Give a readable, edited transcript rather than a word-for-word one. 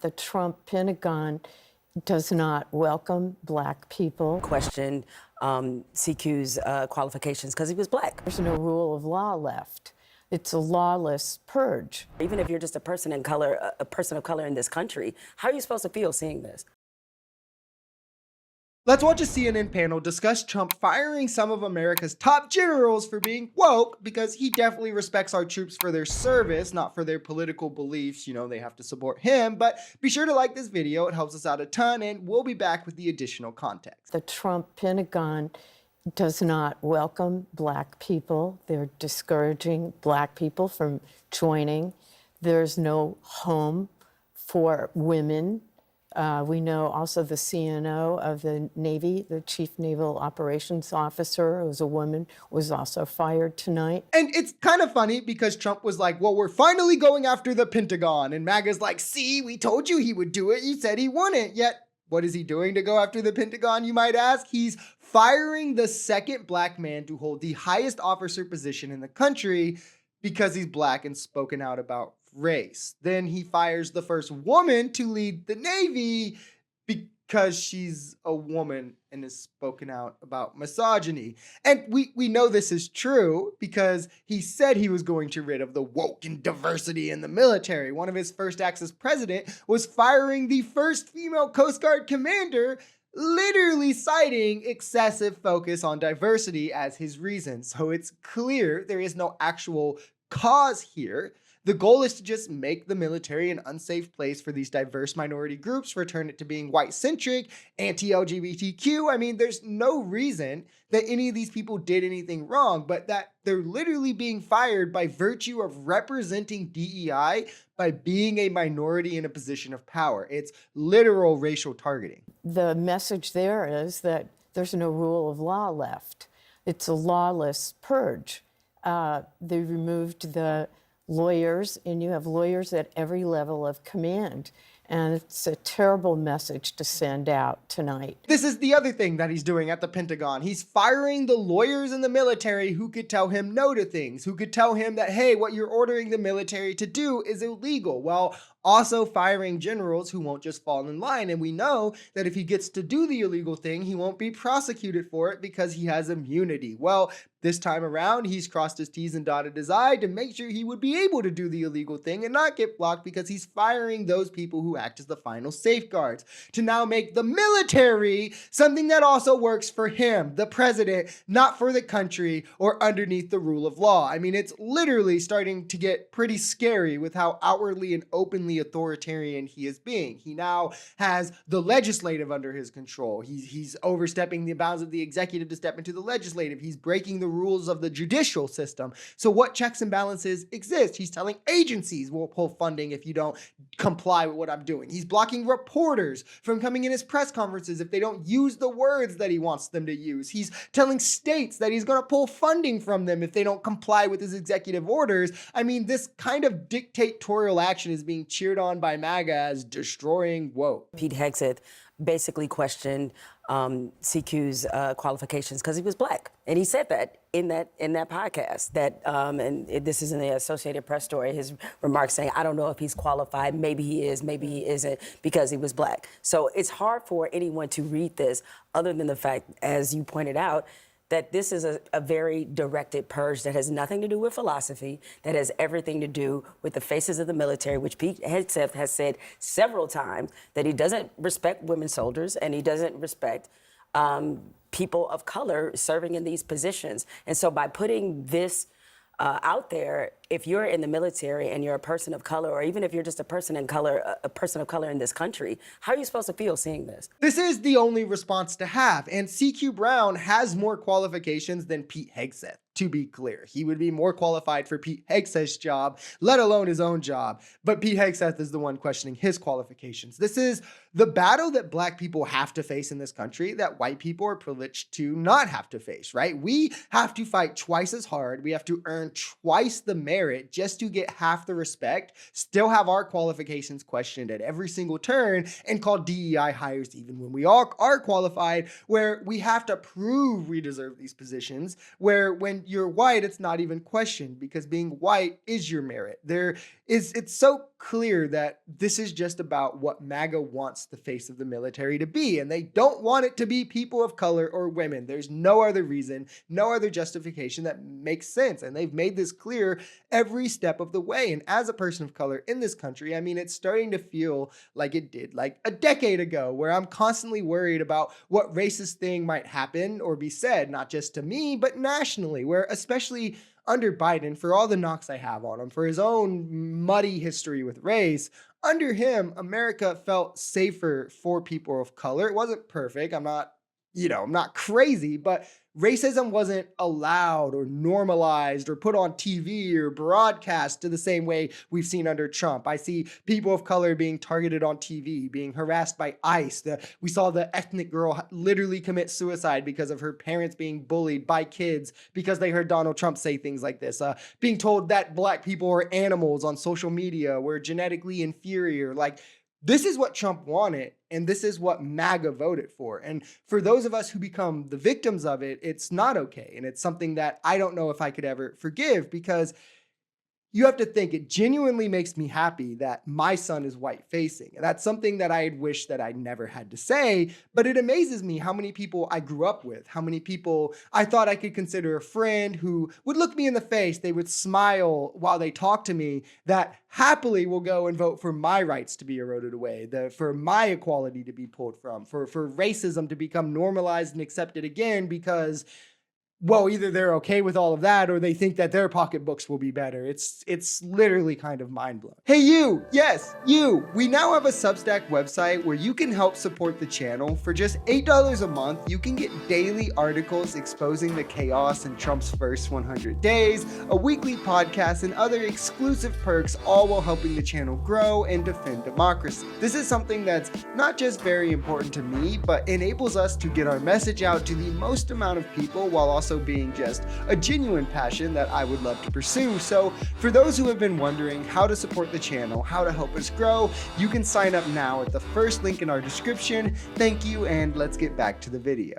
The Trump Pentagon does not welcome Black people. Questioned CQ's qualifications because he was Black. There's no rule of law left. It's a lawless purge. Even if you're just a person in color, a person of color in this country, how are you supposed to feel seeing this? Let's watch a CNN panel discuss Trump firing some of America's top generals for being woke, because he definitely respects our troops for their service, not for their political beliefs. You know, they have to support him. But be sure to like this video. It helps us out a ton, and we'll be back with the additional context. The Trump Pentagon does not welcome Black people. They're discouraging Black people from joining. There's no home for women. We know also the CNO of the Navy, the Chief Naval Operations Officer, who's a woman, was also fired tonight. And it's kind of funny because Trump was like, well, we're finally going after the Pentagon. And MAGA's like, see, we told you he would do it. You said he wouldn't. Yet, what is he doing to go after the Pentagon, you might ask? He's firing the second Black man to hold the highest officer position in the country because he's Black and spoken out about race. Then he fires the first woman to lead the Navy because she's a woman and has spoken out about misogyny. And we know this is true because he said he was going to rid of the woke and diversity in the military. One of his first acts as president was firing the first female Coast Guard commander, literally citing excessive focus on diversity as his reason. So it's clear there is no actual cause here. The goal is to just make the military an unsafe place for these diverse minority groups, return it to being white-centric, anti-LGBTQ. I mean, there's no reason that any of these people did anything wrong, but that they're literally being fired by virtue of representing DEI by being a minority in a position of power. It's literal racial targeting. The message there is that there's no rule of law left. It's a lawless purge. They removed the lawyers, and you have lawyers at every level of command. And it's a terrible message to send out tonight. This is the other thing that he's doing at the Pentagon. He's firing the lawyers in the military who could tell him no to things, who could tell him that, hey, what you're ordering the military to do is illegal, while also firing generals who won't just fall in line. And we know that if he gets to do the illegal thing, he won't be prosecuted for it because he has immunity. Well, this time around, he's crossed his T's and dotted his I to make sure he would be able to do the illegal thing and not get blocked, because he's firing those people who act as the final safeguards to now make the military something that also works for him, the president, not for the country or underneath the rule of law. I mean, it's literally starting to get pretty scary with how outwardly and openly authoritarian he is being. He now has the legislative under his control. He's overstepping the bounds of the executive to step into the legislative. He's breaking the rules of the judicial system. So what checks and balances exist? He's telling agencies we'll pull funding if you don't comply with what I'm doing. He's blocking reporters from coming in his press conferences if they don't use the words that he wants them to use. He's telling states that he's going to pull funding from them if they don't comply with his executive orders. I mean, this kind of dictatorial action is being cheered on by MAGA as destroying woke. Pete Hegseth basically questioned CQ's qualifications because he was Black, and he said that in that podcast. That this is in the Associated Press story. His remarks saying, "I don't know if he's qualified. Maybe he is. Maybe he isn't," because he was Black. So it's hard for anyone to read this, other than the fact, as you pointed out, that this is a very directed purge that has nothing to do with philosophy, that has everything to do with the faces of the military, which Pete Hegseth has said several times that he doesn't respect women soldiers and he doesn't respect people of color serving in these positions. And so by putting this out there, if you're in the military and you're a person of color, or even if you're just a person of color in this country, how are you supposed to feel seeing this? This is the only response to have. And CQ Brown has more qualifications than Pete Hegseth, to be clear. He would be more qualified for Pete Hegseth's job, let alone his own job. But Pete Hegseth is the one questioning his qualifications. This is the battle that Black people have to face in this country that white people are privileged to not have to face, right? We have to fight twice as hard. We have to earn twice the merit just to get half the respect, still have our qualifications questioned at every single turn, and call DEI hires even when we all are qualified, where we have to prove we deserve these positions, where when you're white, it's not even questioned because being white is your merit. It's so clear that this is just about what MAGA wants the face of the military to be, and they don't want it to be people of color or women. There's no other reason, no other justification that makes sense, and they've made this clear every step of the way. And as a person of color in this country, I mean, it's starting to feel like it did like a decade ago, where I'm constantly worried about what racist thing might happen or be said, not just to me, but nationally, where especially under Biden, for all the knocks I have on him, for his own muddy history with race, under him, America felt safer for people of color. It wasn't perfect. I'm not crazy, but racism wasn't allowed or normalized or put on TV or broadcast to the same way we've seen under Trump. I see people of color being targeted on TV, being harassed by ICE. We saw the ethnic girl literally commit suicide because of her parents being bullied by kids because they heard Donald Trump say things like this. Being told that black people are animals on social media, we're genetically inferior. Like, this is what Trump wanted, and this is what MAGA voted for. And for those of us who become the victims of it, it's not okay. And it's something that I don't know if I could ever forgive, because you have to think, it genuinely makes me happy that my son is white facing. And that's something that I had wished that I never had to say, but it amazes me how many people I grew up with, how many people I thought I could consider a friend who would look me in the face, they would smile while they talk to me, that happily will go and vote for my rights to be eroded away, for my equality to be pulled from, for racism to become normalized and accepted again, because, well, either they're okay with all of that or they think that their pocketbooks will be better. It's literally kind of mind-blowing. Hey, you! Yes, you! We now have a Substack website where you can help support the channel. For just $8 a month, you can get daily articles exposing the chaos in Trump's first 100 days, a weekly podcast, and other exclusive perks, all while helping the channel grow and defend democracy. This is something that's not just very important to me, but enables us to get our message out to the most amount of people, while also being just a genuine passion that I would love to pursue. So for those who have been wondering how to support the channel, how to help us grow, you can sign up now at the first link in our description. Thank you, and let's get back to the video.